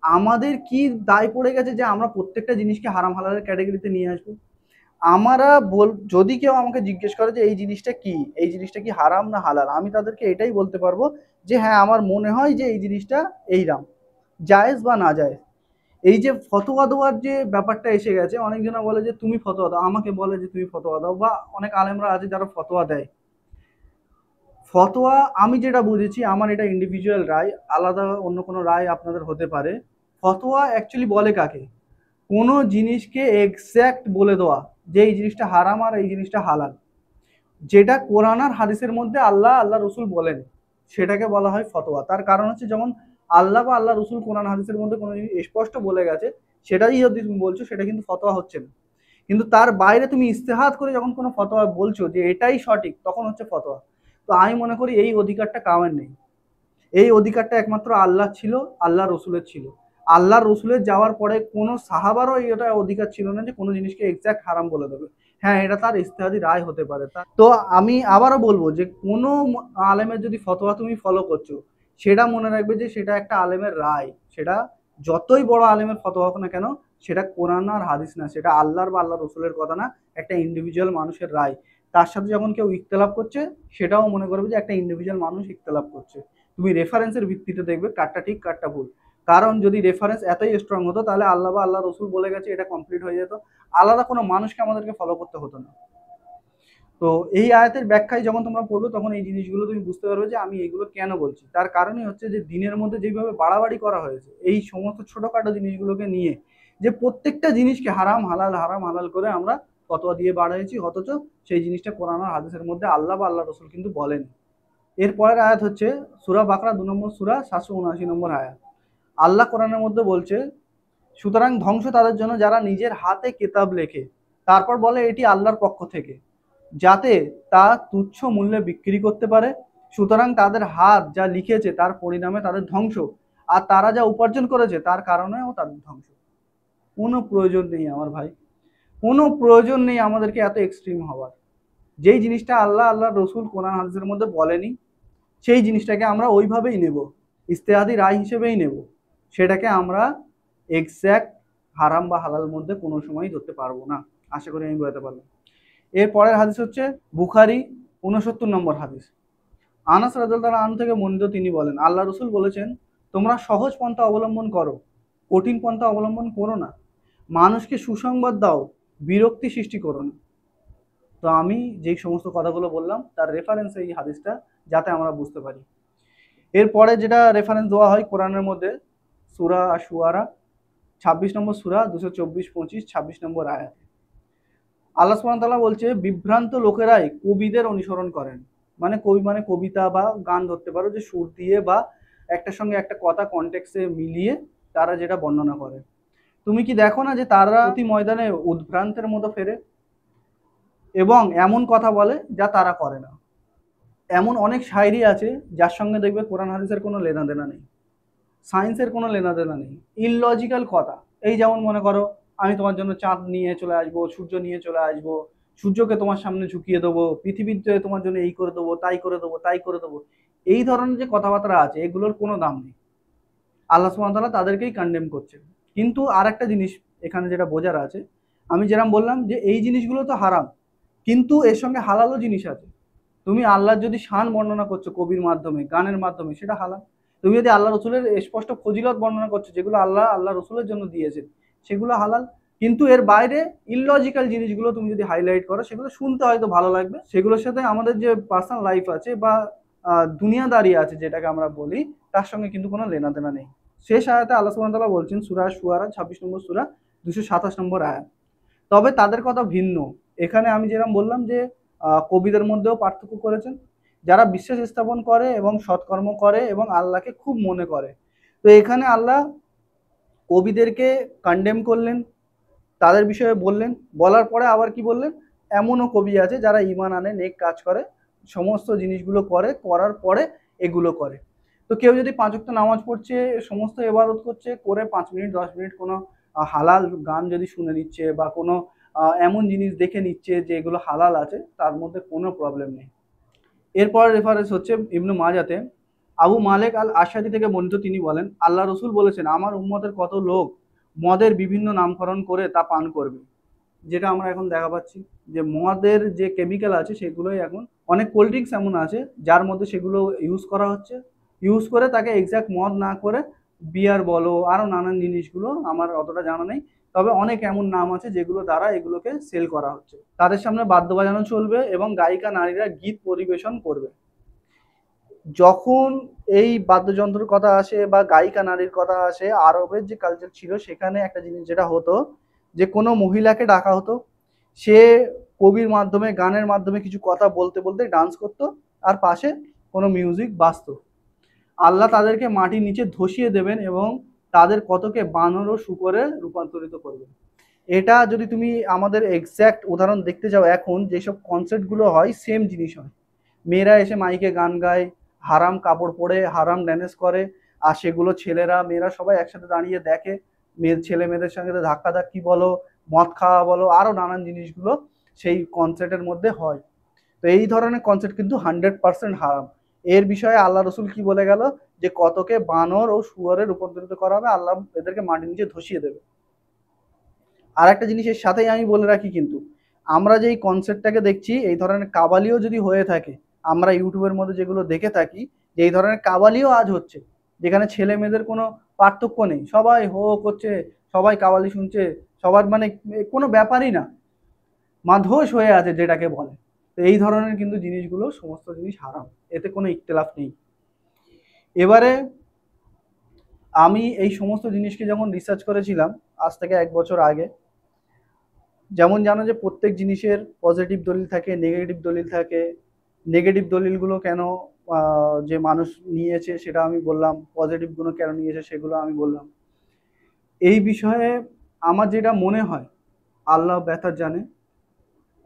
আমাদের কি দায় পড়ে গেছে যে আমরা প্রত্যেকটা জিনিসকে হারাম হালালের ক্যাটাগরিতে নিয়ে আসবো? আমরা যদি কেউ আমাকে জিজ্ঞেস করে যে এই জিনিসটা কি, এই জিনিসটা কি হারাম না হালাল, আমি তাদেরকে এটাই বলতে পারবো যে হ্যাঁ, আমার মনে হয় যে এই জিনিসটা এইরাম, জায়েজ বা না জায়েজ। এই যে ফতোয়া দেওয়ার যে ব্যাপারটা এসে গেছে, অনেকজনা বলে যে তুমি ফতোয়া দাও, আমাকে বলে যে তুমি ফতোয়া দাও, বা অনেক আলেমরা আছে যারা ফতোয়া দেয়। ফতোয়া আমি যেটা বুঝেছি, আমার এটা ইন্ডিভিজুয়াল রায়, আলাদা অন্য কোনো রায় আপনাদের হতে পারে। ফতোয়া অ্যাকচুয়ালি বলে কাকে? কোনো জিনিসকে এক্স্যাক্ট বলে দেওয়া যে এই জিনিসটা হারাম আর এই জিনিসটা হালাল, যেটা কোরআন আর হাদিসের মধ্যে আল্লাহ রসুল বলেন, সেটাকে বলা হয় ফতোয়া। তার কারণ হচ্ছে, যেমন আল্লাহ বা আল্লাহ রসুল কোরআন হাদিসের মধ্যে কোনো জিনিস স্পষ্ট বলে গেছে, সেটাই যদি তুমি বলছো, সেটা কিন্তু ফতোয়া হচ্ছে না। কিন্তু তার বাইরে তুমি ইস্তেহাত করে যখন কোনো ফতোয়া বলছো যে এটাই সঠিক, তখন হচ্ছে ফতোয়া। তো আমি মনে করি এই অধিকারটা কাউয়ের নেই। এই অধিকারটা একমাত্র আল্লাহ ছিল, আল্লাহ রসুলের ছিল। আল্লাহ রসুলের যাওয়ার পরে কোনো সাহাবারও এটা অধিকার ছিল না যে কোনো জিনিসকে এক্সাক্ট হারাম বলে দেবে। হ্যাঁ, এটা তার ইজতিহাদি রায় হতে পারে। তো আমি আবারও বলবো যে কোনো আলেমের যদি ফতোয়া তুমি ফলো করছো, সেটা মনে রাখবে যে সেটা একটা আলেমের রায়। সেটা যতই বড় আলেমের ফতোয়া হোক না কেন, সেটা কোরআন আর হাদিস না, সেটা আল্লাহর বা আল্লাহ রসুলের কথা না, একটা ইন্ডিভিজুয়াল মানুষের রায়। তার সাথে যখন কেউ ইখতলাফ করছে, সেটাও মনে করবে যে একটা ইন্ডিভিজুয়াল মানুষ ইখতলাফ করছে। তুমি রেফারেন্সের ভিত্তিতে দেখবে কারটা ঠিক কারটা ভুল। কারণ যদি রেফারেন্স এতই স্ট্রং হতো, তাহলে আল্লাহ বা আল্লাহ রসুল বলে গেছে, এটা কমপ্লিট হয়ে যেত, আলাদা কোনো মানুষকে আমাদেরকে ফলো করতে হতো না। তো এই আয়াতের ব্যাখ্যায় যখন তোমরা পড়বে, তখন এই জিনিসগুলো তুমি বুঝতে পারবে যে আমি এগুলো কেন বলছি। তার কারণই হচ্ছে যে দিনের মধ্যে যেভাবে বাড়াবাড়ি করা হয়েছে এই সমস্ত ছোটখাটো জিনিসগুলোকে নিয়ে, যে প্রত্যেকটা জিনিসকে হারাম হালাল করে আমরা ফতোয়া দিয়ে বাড়াইছি, অথচ সেই জিনিসটা কোরআন আর হাদিসের মধ্যে আল্লাহ বা আল্লাহ রসুল কিন্তু বলেন। এরপরের আয়াত হচ্ছে সূরা বাকরা 2 নম্বর সূরা 779 নম্বর আয়াত। আল্লাহ কোরআনের মধ্যে বলছে, সুতরাং ধ্বংস তাদের জন্য যারা নিজের হাতে কিতাব লেখে, তারপর বলে এটি আল্লাহর পক্ষ থেকে, যাতে তা তুচ্ছ মূল্যে বিক্রি করতে পারে। সুতরাং তাদের হাত যা লিখেছে তার পরিণামে তাদের ধ্বংস, আর তারা যা উপার্জন করেছে তার কারণেও তাদের ধ্বংস। কোনো প্রয়োজন নেই আমার ভাই, কোনো প্রয়োজন নেই আমাদেরকে এত এক্সট্রিম হওয়ার। যেই জিনিসটা আল্লাহ রসুল কোরআন হাদিসের মধ্যে বলেনি, সেই জিনিসটাকে আমরা ওইভাবেই নেব, ইস্তেহাদি রায় হিসেবেই নেব। সেটাকে আমরা এক্স্যাক্ট হারাম বা হালাল মধ্যে কোনো সময়ই ধরতে পারবো না। আশা করি আমি বোঝাতে পারলাম। এর পরের হাদিস হচ্ছে বুখারী 69 নম্বর হাদিস। আনাস রাদিয়াল্লাহু আনহু থেকে বর্ণিত, তিনি বলেন, আল্লাহ রসুল বলেছেন, তোমরা সহজ পন্থা অবলম্বন করো, কঠিন পন্থা অবলম্বন করো না। মানুষকে সুসংবাদ দাও, বিরক্তি সৃষ্টি করো না। তো আমি যেই সমস্ত কথাগুলো বললাম তার রেফারেন্স এই হাদিসটা, যাতে আমরা বুঝতে পারি। এরপরে যেটা রেফারেন্স দেওয়া হয় কোরআনের মধ্যে, সূরা আশ-শুআরা 26 নম্বর সূরা 224, 25, 26 নম্বর আয়াত। আল্লাহ সুবহানাহু ওয়া তাআলা বলছে, বিভ্রান্ত লোকেরাই কবিদের অনুসরণ করেন। মানে কবি মানে কবিতা বা গান ধরতে পারো, যে সুর দিয়ে বা একটার সঙ্গে একটা কথা কনটেক্সে মিলিয়ে তারা যেটা বর্ণনা করে। তুমি কি দেখো না যে তারা প্রতি ময়দানে উদ্ভ্রান্তের মতো ফেরে এবং এমন কথা বলে যা তারা করে না। এমন অনেক শায়রি আছে যার সঙ্গে দেখবে কোরআন হাদিসের কোনো লেনাদেনা নেই, সায়েন্সের কোনো লেনাদেনা নেই, ইললজিক্যাল কথা। এই যেমন মনে করো, আমি তোমার জন্য চাঁদ নিয়ে চলে আসবো, সূর্য নিয়ে চলে আসবো, সূর্যকে তোমার সামনে ঝুঁকিয়ে দেবো, পৃথিবীতে তোমার জন্য এই করে দেবো, তাই করে দেবো, তাই করে দেবো। এই ধরনের যে কথাবার্তা আছে, এগুলোর কোনো দাম নেই। আল্লাহ সুবহানাহু ওয়া তাআলা তাদেরকেই কন্ডেম করছে। কিন্তু আর একটা জিনিস এখানে যেটা বোঝার আছে, আমি যেরকম বললাম যে এই জিনিসগুলো তো হারাম, কিন্তু এর সঙ্গে হালালও জিনিস আছে। তুমি আল্লাহর যদি শান বর্ণনা করছো কবির মাধ্যমে, গানের মাধ্যমে, সেটা হালাল। তুমি যদি আল্লাহ রসুলের স্পষ্ট ফজিলত বর্ণনা করছো, যেগুলো আল্লাহ রসুলের জন্য দিয়েছেন, সেগুলো হালাল। কিন্তু এর বাইরে ইললজিক্যাল জিনিসগুলো তুমি যদি হাইলাইট করো, সেগুলো শুনতে হয়তো ভালো লাগবে, সেগুলোর সাথে আমাদের যে পার্সোনাল লাইফ আছে বা দুনিয়াদারি আছে যেটাকে আমরা বলি, তার সঙ্গে কিন্তু কোনো লেনাদেনা নেই। শেষ আয়াতে আল্লাহ সুবহানাহু ওয়া তাআলা বলছেন, সূরা শুআরা 26 নম্বর সূরা 227 নম্বর আয়াত, তবে তাদের কথা ভিন্ন। এখানে আমি যেরকম বললাম যে কবিদের মধ্যেও পার্থক্য করেছেন, যারা বিশ্বাস স্থাপন করে এবং সৎকর্ম করে এবং আল্লাহকে খুব মনে করে। তো এখানে আল্লাহ কবিদেরকে কন্ডেম করলেন, তাদের বিষয়ে বললেন, বলার পরে আবার কি বললেন, এমনও কবি আছে যারা ঈমান আনে, নেক কাজ করে, সমস্ত জিনিসগুলো করে, করার পরে এগুলো করে। তো কেউ যদি 5 ওয়াক্ত নামাজ পড়ছে, সমস্ত ইবাদত করছে, করে 5 মিনিট 10 মিনিট কোনো হালাল গান যদি শুনে নিচ্ছে বা কোনো এমন জিনিস দেখে নিচ্ছে যে এগুলো হালাল আছে, তার মধ্যে কোনো প্রবলেম নেই। এরপর রেফারেন্স হচ্ছে ইবনু মাজাতে, আবু মালেক আল আশারি থেকে বর্ণিত, তিনি বলেন, আল্লাহ রসুল বলেছেন, আমার উম্মতের কত লোক মদের বিভিন্ন নামকরণ করে তা পান করবে। যেটা আমরা এখন দেখা পাচ্ছি যে মদের যে কেমিক্যাল আছে সেগুলোই এখন, অনেক কোল্ড ড্রিঙ্কস এমন আছে যার মধ্যে সেগুলো ইউজ করা হচ্ছে, ইউজ করে তাকে এক্সাক্ট মদ না করে বিয়ার বলো, আরও নানান জিনিসগুলো আমার অতটা জানা নেই, তবে অনেক এমন নাম আছে যেগুলো দ্বারা এগুলোকে সেল করা হচ্ছে। তাদের সামনে বাদ্য বাজানো চলবে এবং গায়িকা নারীরা গীত পরিবেশন করবে। যখন এই বাদ্যযন্ত্রের কথা আসে বা গায়িকা নারীর কথা আসে, আরবের যে কালচার ছিল সেখানে একটা জিনিস যেটা হতো, যে কোনো মহিলাকে ডাকা হতো, সে কবির মাধ্যমে, গানের মাধ্যমে কিছু কথা বলতে বলতে ডান্স করতো, আর পাশে কোনো মিউজিক বাজতো। আল্লাহ তাদেরকে মাটির নিচে ধসিয়ে দেবেন এবং তাদের কতকে বানর ও শূকরে রূপান্তরিত করবেন। এটা যদি তুমি আমাদের এক্স্যাক্ট উদাহরণ দেখতে যাও, এখন যেসব কনসার্টগুলো হয় সেম জিনিস হয়। মেয়েরা এসে মাইকে গান গায়, হারাম কাপড় পরে হারাম ড্যান্স করে, আর সেগুলো ছেলেরা মেয়েরা সবাই একসাথে দাঁড়িয়ে দেখে। ছেলে মেয়েদের সঙ্গে ধাক্কাধাক্কি বলো, মদ খাওয়া বলো, আরও নানান জিনিসগুলো সেই কনসার্টের মধ্যে হয়। তো এই ধরনের কনসার্ট কিন্তু 100% হারাম। এর বিষয়ে আল্লাহ রসুল কি বলে গেল, যে কতকে বানর ও শুয়োরে রূপান্তরিত করা হবে, আল্লাহ এদেরকে মাটির নিচে ধসিয়ে দেবে। আর একটা জিনিসের সাথেই আমি বলে রাখি, কিন্তু আমরা যে এই কনসেপ্টটাকে দেখছি, এই ধরনের কাবালিও যদি হয়ে থাকে, আমরা ইউটিউবের মধ্যে যেগুলো দেখে থাকি, যে এই ধরনের কাবালিও আজ হচ্ছে, যেখানে ছেলে মেয়েদের কোনো পার্থক্য নেই, সবাই হো হো করছে, সবাই কাবালি শুনছে, সবার মানে কোনো ব্যাপারই না, মাধোষ হয়ে আছে যেটাকে বলে। তো এই ধরনের কিন্তু জিনিসগুলো সমস্ত জিনিস হারাম, এতে কোনো ইখতিলাফ নেই। এবারে আমি এই সমস্ত জিনিসকে যখন রিসার্চ করেছিলাম আজ থেকে 1 বছর আগে, যেমন জানো যে প্রত্যেক জিনিসের পজিটিভ দলিল থাকে, নেগেটিভ দলিল থাকে। নেগেটিভ দলিলগুলো কেন যে মানুষ নিয়েছে সেটা আমি বললাম, পজিটিভগুলো কেন নিয়েছে সেগুলো আমি বললাম। এই বিষয়ে আমার যেটা মনে হয়, আল্লাহ বেহতর জানে,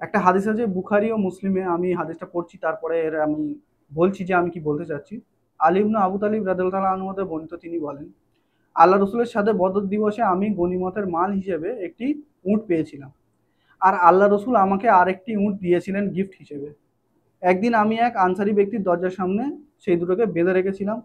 একটা হাদিস আছে বুখারি ও মুসলিমে, আমি হাদিসটা পড়ছি তারপরে এর আমি বলছি যে আমি কি বলতে চাচ্ছি। আলী ইবনে আবু তালিব রাদিয়াল্লাহু তাআলা আনহু হতে বর্ণিত, তিনি বলেন, আল্লাহ রসুলের সাথে বদর দিবসে আমি গনিমতের মাল হিসেবে একটি উট পেয়েছিলাম, আর আল্লাহ রসুল আমাকে আরেকটি উট দিয়েছিলেন গিফট হিসেবে। একদিন আমি এক আনসারি ব্যক্তির দরজার সামনে সেই দুটোকে বেঁধে রেখেছিলাম।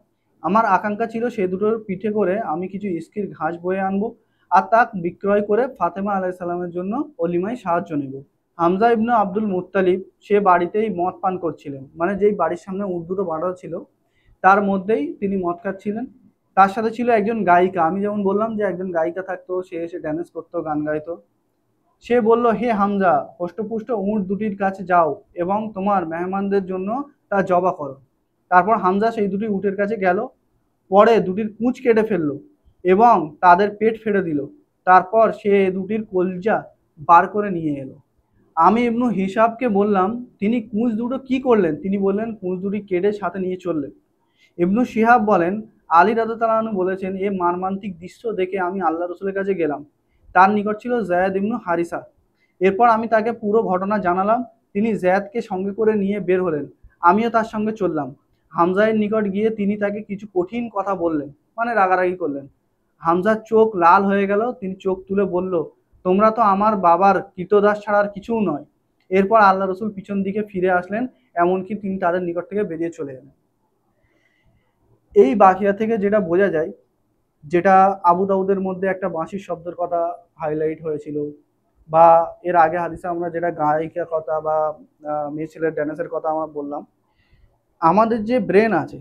আমার আকাঙ্ক্ষা ছিল সেই দুটোর পিঠে করে আমি কিছু ইস্কির ঘাস বয়ে আনবো আর তা বিক্রয় করে ফাতেমা আলাইসাল্লামের জন্য অলিমায় সাহায্য নেব। হামজা ইবনু আব্দুল মুত্তালিব সে বাড়িতেই মদ পান করছিলেন, মানে যেই বাড়ির সামনে উট দুটো বাঁধা ছিল তার মধ্যেই তিনি মদ খাচ্ছিলেন। তার সাথে ছিল একজন গায়িকা, আমি যেমন বললাম যে একজন গায়িকা থাকতো, সে এসে ড্যান্স করতো, গান গাইতো। সে বলল, হে হামজা, হষ্টপুষ্ট উট দুটির কাছে যাও এবং তোমার মেহমানদের জন্য তা জবা করো। তারপর হামজা সেই দুটি উটের কাছে গেল, পরে দুটির পুঁচ কেটে ফেললো এবং তাদের পেট ফেড়ে দিল। তারপর সে দুটির কলজা বার করে নিয়ে এলো। আমি ইবনু হিসাবকে বললাম, তিনি কুঁচ দুটো কি করলেন? তিনি বললেন, কুঁচ দুটি কেটে সাথে নিয়ে চললেন। ইবনু শিহাব বলেন, আলী রাদিয়াল্লাহু আনহু বলেছেন, এ মর্মান্তিক দৃশ্য দেখে আমি আল্লাহ রসুলের কাছে গেলাম। তার নিকট ছিল যায়েদ ইবনু হারিসা। এরপর আমি তাকে পুরো ঘটনা জানালাম। তিনি যায়েদকে সঙ্গে করে নিয়ে বের হলেন, আমিও তার সঙ্গে চললাম। হামজায়ের নিকট গিয়ে তিনি তাকে কিছু কঠিন কথা বললেন, মানে রাগারাগি করলেন। হামজার চোখ লাল হয়ে গেল, তিনি চোখ তুলে বলল, তোমরা তো আমার বাবার কৃতদাস ছাড়া আর কিছুও নয়। এরপর আল্লাহ রসুল পিছন দিকে ফিরে আসলেন, এমনকি তিনি তাদের নিকট থেকে বেরিয়ে চলে গেলেন। এই বাকিয়া থেকে যেটা বোঝা যায়, যেটা আবু দাউদের মধ্যে একটা বাঁশির শব্দের কথা হাইলাইট হয়েছিল, বা এর আগে হাদিসে আমরা যেটা গায়িকার কথা বা মেয়ে ছেলের ড্যান্সের কথা আমরা বললাম, আমাদের যে ব্রেন আছে,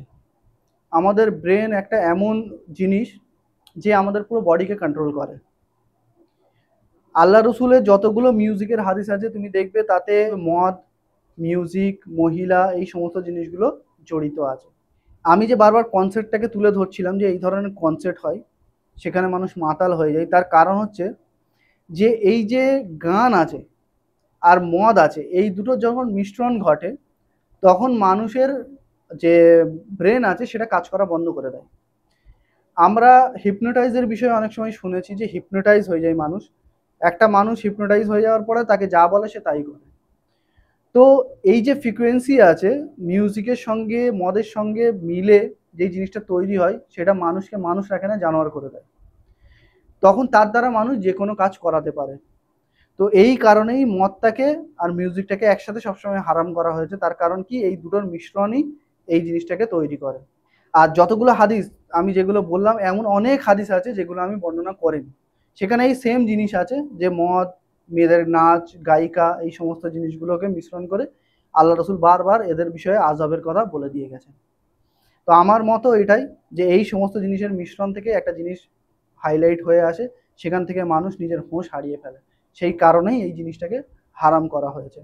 আমাদের ব্রেন একটা এমন জিনিস যে আমাদের পুরো বডিকে কন্ট্রোল করে। আল্লাহ রসুলের যতগুলো মিউজিকের হাদিস আছে তুমি দেখবে তাতে মদ, মিউজিক, মহিলা, এই সমস্ত জিনিসগুলো জড়িত আছে। আমি যে বারবার কনসেপ্টটাকে তুলে ধরছিলাম যে এই ধরনের কনসেপ্ট হয়, সেখানে মানুষ মাতাল হয়ে যায়, তার কারণ হচ্ছে যে এই যে গান আছে আর মদ আছে, এই দুটো যখন মিশ্রণ ঘটে তখন মানুষের যে ব্রেন আছে সেটা কাজ করা বন্ধ করে দেয়। আমরা হিপনোটাইজের বিষয়ে অনেক সময় শুনেছি যে হিপনোটাইজ হয়ে যায় মানুষ। একটা মানুষ হিপনোটাইজ হয়ে যাওয়ার পরে তাকে যা বলে সে তাই করে। তো এই যে ফ্রিকোয়েন্সি আছে মিউজিকের সঙ্গে মদের সঙ্গে মিলে যে জিনিসটা তৈরি হয় সেটা মানুষকে মানুষ রাখে না, জানোয়ার করে দেয়। তখন তার দ্বারা মানুষ যে কোনো কাজ করাতে পারে। তো এই কারণেই মদটাকে আর মিউজিকটাকে একসাথে সবসময় হারাম করা হয়েছে। তার কারণ কি, এই দুটোর মিশ্রণই এই জিনিসটাকে তৈরি করে। আর যতগুলো হাদিস আমি যেগুলো বললাম, এমন অনেক হাদিস আছে যেগুলো আমি বর্ণনা করিনি, সেখানে এই সেম জিনিস আছে যে মদ, মেয়েদের নাচ, গায়িকা, এই সমস্ত জিনিসগুলোকে মিশ্রণ করে আল্লাহ রসুল বারবার এদের বিষয়ে আযাবের কথা বলে দিয়ে গেছেন। তো আমার মতো এটাই যে এই সমস্ত জিনিসের মিশ্রণ থেকে একটা জিনিস হাইলাইট হয়ে আসে, সেখান থেকে মানুষ নিজের হোঁশ হারিয়ে ফেলে। সেই কারণেই এই জিনিসটাকে হারাম করা হয়েছে।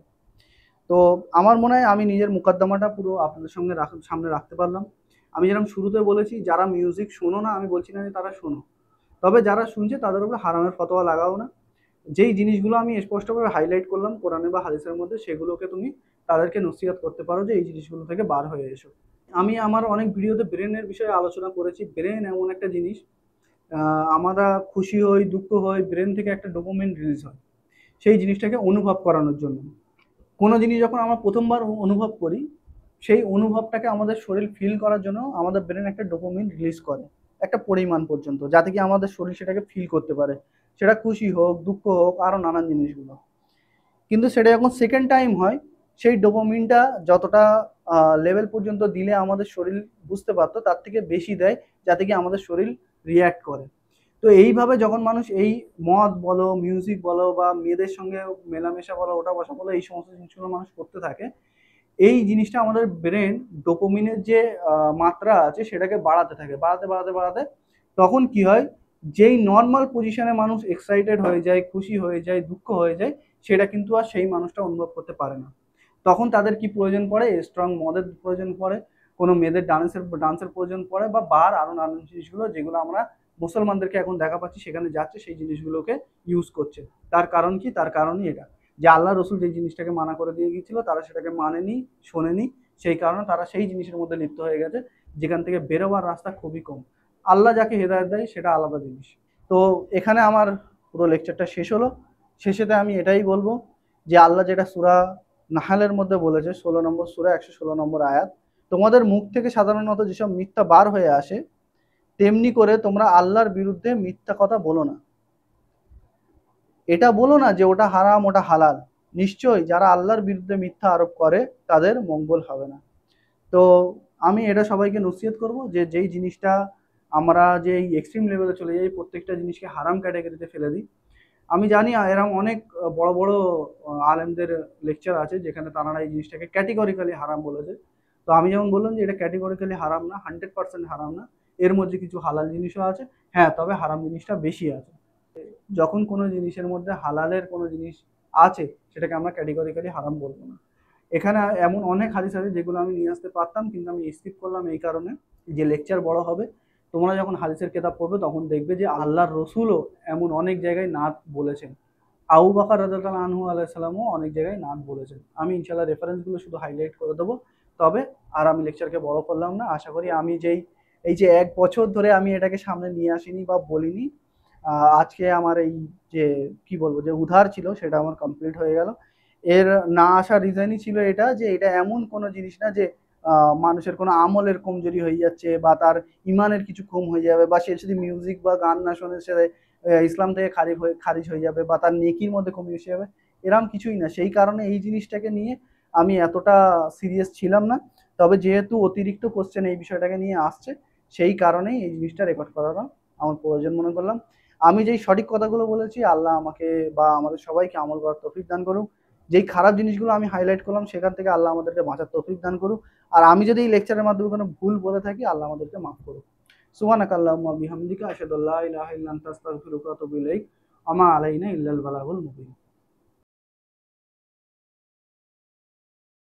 তো আমার মনে হয় আমি নিজের মুকদ্দমাটা পুরো আপনাদের সঙ্গে সামনে রাখতে পারলাম। আমি যেরকম শুরুতে বলেছি, যারা মিউজিক শোনো না, আমি বলছি না যে তারা শোনো, তবে যারা শুনছে তাদের উপরে হারামের ফতোয়া লাগাও না। যেই জিনিসগুলো আমি স্পষ্টভাবে হাইলাইট করলাম কোরআনে বা হাদিসের মধ্যে, সেগুলোকে তুমি তাদেরকে নসিহত করতে পারো যে এই জিনিসগুলো থেকে বার হয়ে এসো। আমি আমার অনেক ভিডিওতে ব্রেনের বিষয়ে আলোচনা করেছি। ব্রেন এমন একটা জিনিস, আমরা খুশি হই, দুঃখ হই, ব্রেন থেকে একটা ডোপামিন রিলিজ হয় সেই জিনিসটাকে অনুভব করানোর জন্য। কোনো জিনিস যখন আমরা প্রথমবার অনুভব করি, সেই অনুভবটাকে আমাদের শরীর ফিল করার জন্য আমাদের ব্রেন একটা ডোপামিন রিলিজ করে একটা পরিমাণ পর্যন্ত, যাতে কি আমাদের শরীর সেটাকে ফিল করতে পারে, সেটা খুশি হোক, দুঃখ হোক, আরও নানান জিনিসগুলো। কিন্তু সেটা যখন সেকেন্ড টাইম হয়, সেই ডোপামিনটা যতটা লেভেল পর্যন্ত দিলে আমাদের শরীর বুঝতে পারতো, তার থেকে বেশি দেয়, যাতে কি আমাদের শরীর রিয়্যাক্ট করে। তো এইভাবে যখন মানুষ এই মদ বলো, মিউজিক বলো, বা মেয়েদের সঙ্গে মেলামেশা বলো, ওটা বসা বলো, এই সমস্ত জিনিসগুলো মানুষ করতে থাকে, এই জিনিসটা আমাদের ব্রেন ডোপামিনের যে মাত্রা আছে সেটাকে বাড়াতে থাকে, বাড়াতে বাড়াতে বাড়াতে তখন কি হয়, যেই নর্মাল পজিশনে মানুষ এক্সাইটেড হয়ে যায়, খুশি হয়ে যায়, দুঃখ হয়ে যায়, সেটা কিন্তু আর সেই মানুষটা অনুভব করতে পারে না। তখন তাদের কি প্রয়োজন পড়ে, স্ট্রং মদের প্রয়োজন পড়ে, কোনো মেয়েদের ডান্সের প্রয়োজন পড়ে, বা বার আরো নানান জিনিসগুলো যেগুলো আমরা মুসলমানদেরকে এখন দেখা পাচ্ছি সেখানে যাচ্ছে, সেই জিনিসগুলোকে ইউজ করছে। তার কারণ কি, তার কারণই এটা যে আল্লাহ রসুল যে জিনিসটাকে মানা করে দিয়ে গিয়েছিল তারা সেটাকে মানেনি, শোনেনি, সেই কারণে তারা সেই জিনিসের মধ্যে লিপ্ত হয়ে গেছে, যেখান থেকে বেরোবার রাস্তা খুবই কম। আল্লাহ যাকে হেদায়েত দেয় সেটা আলাদা জিনিস। তো এখানে আমার পুরো লেকচারটা শেষ হলো। শেষেতে আমি এটাই বলবো যে আল্লাহ যেটা সূরা নাহালের মধ্যে বলেছে, 16 নম্বর সূরা 116 নম্বর আয়াত, তোমাদের মুখ থেকে সাধারণত যেসব মিথ্যা বার হয়ে আসে, তেমনি করে তোমরা আল্লাহর বিরুদ্ধে মিথ্যা কথা বলো না। এটা বলো না যে ওটা হারাম, ওটা হালাল। নিশ্চয়ই যারা আল্লাহর বিরুদ্ধে মিথ্যা আরোপ করে তাদের মঙ্গল হবে না। তো আমি এটা সবাইকে নসিহত করব যে যেই জিনিসটা আমরা যে এই এক্সট্রিম লেভেলে চলে যাই, প্রত্যেকটা জিনিসকে হারাম ক্যাটাগরিতে ফেলে দিই। আমি জানি এরকম অনেক বড় বড় আলেমদের লেকচার আছে যেখানে তারা এই জিনিসটাকে ক্যাটেগরিক্যালি হারাম বলেছে। তো আমি যেমন বললাম যে এটা ক্যাটেগরিক্যালি হারাম না, 100% হারাম না, এর মধ্যে কিছু হালাল জিনিসও আছে। হ্যাঁ, তবে হারাম জিনিসটা বেশি আছে। যখন কোনো জিনিসের মধ্যে হালালের কোনো জিনিস আছে, সেটাকে আমরা ক্যাটেগরিক্যালি হারাম বলবো না। এখানে এমন অনেক হাদিস আছে যেগুলো আমি নিয়ে আসতে পারতাম, কিন্তু আমি স্কিপ করলাম এই কারণে যে লেকচার বড় হবে। তোমরা যখন হাদিসের কেতাব পড়বে তখন দেখবে যে আল্লাহর রসুলও এমন অনেক জায়গায় নাত বলেছেন। আবু বকর রাদিয়াল্লাহু আনহু আলাইহিস সালামও অনেক জায়গায় নাত বলেছেন। আমি ইনশাআল্লাহ রেফারেন্সগুলো শুধু হাইলাইট করে দেবো। তবে আর আমি লেকচারকে বড় করলাম না। আশা করি আমি এই যে 1 বছর ধরে আমি এটাকে সামনে নিয়ে আসিনি বা বলিনি, আজকে আমার এই যে কি বলবো যে উধার ছিল সেটা আমার কমপ্লিট হয়ে গেল। এর না আসার রিজনই ছিল এটা যে এটা এমন কোনো জিনিস না যে মানুষের কোনো আমলের কমজোরি হয়ে যাচ্ছে বা তার ইমানের কিছু কম হয়ে যাবে, বা সে যদি মিউজিক বা গান না শোনে সে ইসলাম থেকে খারিজ হয়ে যাবে, বা তার নেকির মধ্যে কমে এসে যাবে, এরকম কিছুই না। সেই কারণে এই জিনিসটাকে নিয়ে আমি এতটা সিরিয়াস ছিলাম না। তবে যেহেতু অতিরিক্ত কোশ্চেন এই বিষয়টাকে নিয়ে আসছে, সেই কারণেই এই জিনিসটা রেকর্ড করার আমার প্রয়োজন মনে করলাম। আমি যেই সঠিক কথাগুলো বলেছি, আল্লাহ আমাকে বা আমাদের সবাইকে আমল করার তৌফিক দান করুক। যেই খারাপ জিনিসগুলো আমি হাইলাইট করলাম সেখান থেকে আল্লাহ আমাদেরকে বাঁচার তৌফিক দান করুক। আর আমি যদি এই লেকচারের মাধ্যমে কোনো ভুল বলে থাকি আল্লাহ আমাদেরকে মাফ করুক। সুবহানাকা আল্লাহুম্মা বিহামদিকা আশহাদু আল্লা ইলাহা ইল্লা আনতা আস্তাগফিরুকা ওয়া আতুবু ইলাইক। আমা আলাইনা ইল্লাল বালাগুল মুবিন।